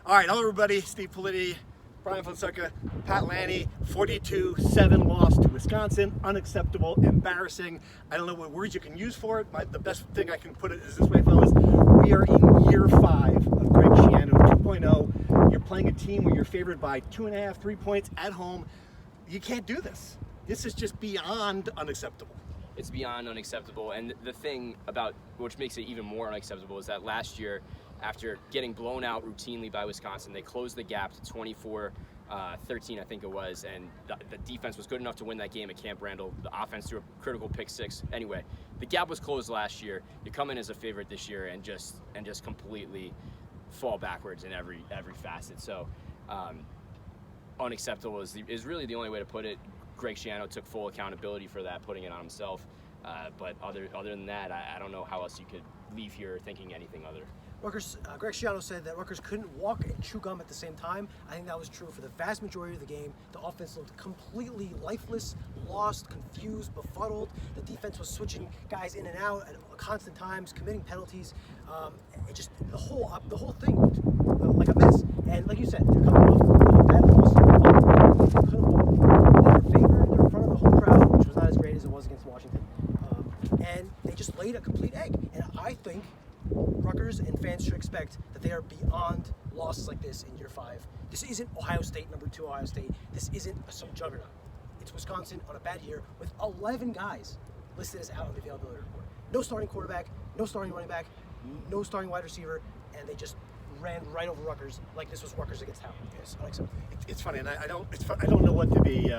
All right, hello everybody. Steve Politi, Brian Fonseca, Pat Lanny. 42-7 loss to Wisconsin. Unacceptable, embarrassing. I don't know what words you can use for it. The best thing I can put it is this way, fellas. We are in year 5 of Greg Schiano 2.0. You're playing a team where you're favored by 2.5, 3 points at home. You can't do this. This is just beyond unacceptable. It's beyond unacceptable, and the thing about which makes it even more unacceptable is that last year, after getting blown out routinely by Wisconsin, they closed the gap to 24-13, I think it was, and the defense was good enough to win that game at Camp Randall. The offense threw a critical pick 6. Anyway, the gap was closed last year. You come in as a favorite this year and just completely fall backwards in every facet. So unacceptable is really the only way to put it. Greg Schiano took full accountability for that, putting it on himself. But other than that, I don't know how else you could leave here thinking anything other. Rutgers, Greg Schiano said that Rutgers couldn't walk and chew gum at the same time. I think that was true for the vast majority of the game. The offense looked completely lifeless, lost, confused, befuddled. The defense was switching guys in and out at constant times, committing penalties. It just the whole thing looked like a mess. And like you said, they're coming off a bad loss. They couldn't walk. They're favored. They're in front of the whole crowd, which was not as great as it was against Washington. And they just laid a complete egg. And I think Rutgers and fans should expect that they are beyond losses like this in year 5. This isn't Ohio State, number 2 Ohio State. This isn't some juggernaut. It's Wisconsin on a bad year with 11 guys listed as out on the availability report. No starting quarterback, no starting running back, no starting wide receiver, and they just ran right over Rutgers like this was Rutgers against Town. It's unacceptable. It's funny, and I don't know what to be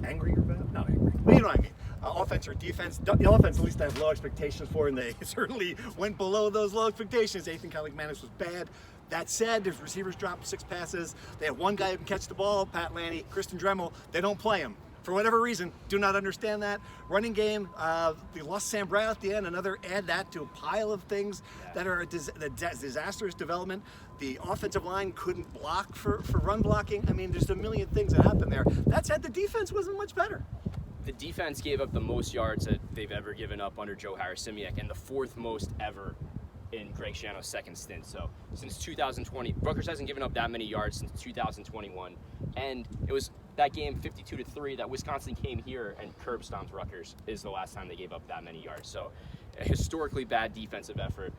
angry about. Not angry, but you know what I mean. Offense or defense. The offense, at least I have low expectations for, and they certainly went below those low expectations. Ethan Kalikmanis was bad. That said, his receivers dropped 6 passes. They have one guy who can catch the ball, Pat Lanny, Kristen Dremel. They don't play him. For whatever reason, do not understand that. Running game, they lost Sam Brown at the end. Add that to a pile of things that are a disastrous development. The offensive line couldn't block for run blocking. I mean, there's a million things that happened there. That said, the defense wasn't much better. The defense gave up the most yards that they've ever given up under Joe Harris-Simiak, and the 4th most ever in Greg Schiano's second stint. So since 2020, Rutgers hasn't given up that many yards since 2021. And it was that game 52-3 that Wisconsin came here and curb stomped Rutgers is the last time they gave up that many yards. So a historically bad defensive effort.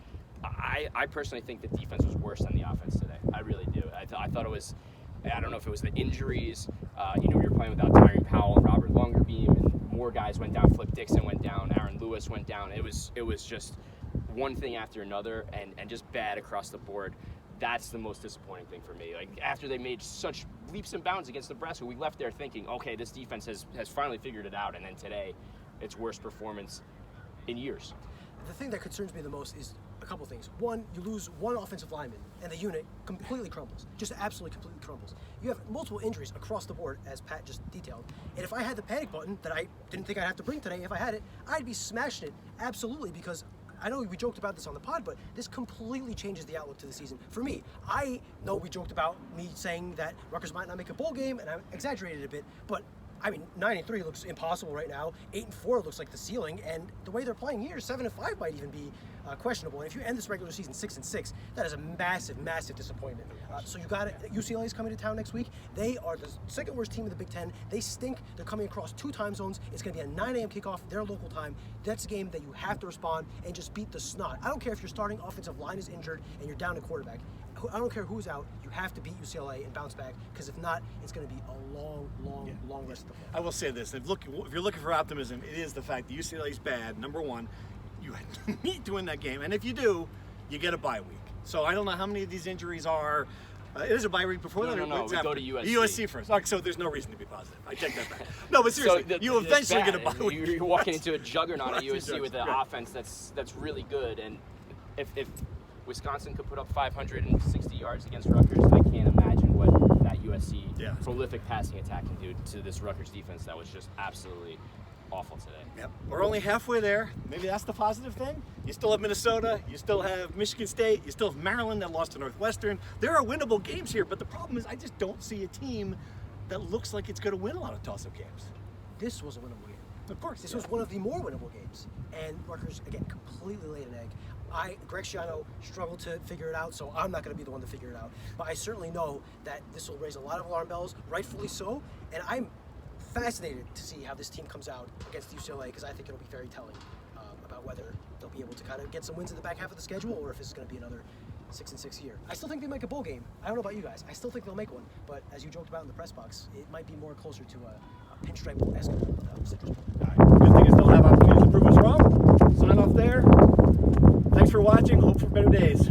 I personally think the defense was worse than the offense today. I really do. I thought it was, I don't know if it was the injuries. We were playing without Tyrone Powell and Robert Longerbeam, and more guys went down. Flip Dixon went down. Aaron Lewis went down. It was just one thing after another, and just bad across the board. That's the most disappointing thing for me. Like, after they made such leaps and bounds against Nebraska, we left there thinking, okay, this defense has finally figured it out, and then today, its worst performance in years. The thing that concerns me the most is a couple things. One, you lose one offensive lineman, and the unit completely crumbles. Just absolutely completely crumbles. You have multiple injuries across the board, as Pat just detailed. And if I had the panic button that I didn't think I'd have to bring today, if I had it, I'd be smashing it absolutely, because I know we joked about this on the pod, but this completely changes the outlook to the season. For me, I know we joked about me saying that Rutgers might not make a bowl game, and I exaggerated a bit, but I mean, 9-3 looks impossible right now. 8-4 looks like the ceiling, and the way they're playing here, 7-5 might even be questionable. And if you end this regular season 6-6, that is a massive, massive disappointment. So you got it. UCLA is coming to town next week. They are the second worst team in the Big Ten. They stink. They're coming across 2 time zones. It's going to be a 9 a.m. kickoff, their local time. That's a game that you have to respond and just beat the snot. I don't care if your starting offensive line is injured and you're down a quarterback. I don't care who's out. You have to beat UCLA and bounce back, because if not, it's going to be a long rest of the fall. I will say this: if you're looking for optimism, it is the fact that UCLA is bad. Number one, you need to win that game, and if you do, you get a bye week. So I don't know how many of these injuries are. It is a bye week before that. No, we go to USC. USC first. Okay, so there's no reason to be positive. I take that back. No, but seriously, so you eventually get a bye week. You're walking into a juggernaut at USC with an offense that's really good, and if Wisconsin could put up 560 yards against Rutgers, I can't imagine what that USC prolific passing attack can do to this Rutgers defense that was just absolutely awful today. Yep. We're only halfway there. Maybe that's the positive thing. You still have Minnesota. You still have Michigan State. You still have Maryland that lost to Northwestern. There are winnable games here, but the problem is I just don't see a team that looks like it's going to win a lot of toss-up games. This was a winnable game. Of course. This was one of the more winnable games. And Rutgers, again, completely laid an egg. Greg Schiano struggled to figure it out, so I'm not going to be the one to figure it out. But I certainly know that this will raise a lot of alarm bells, rightfully so, and I'm fascinated to see how this team comes out against UCLA, because I think it'll be very telling about whether they'll be able to kind of get some wins in the back half of the schedule, or if this is going to be another 6-6 year. I still think they make a bowl game. I don't know about you guys. I still think they'll make one, but as you joked about in the press box, it might be more closer to a pinstripe-esque Citrus Bowl. All right. Good thing is they'll have opportunities to prove us wrong. Sign off there. Thanks for watching. Hope for better days.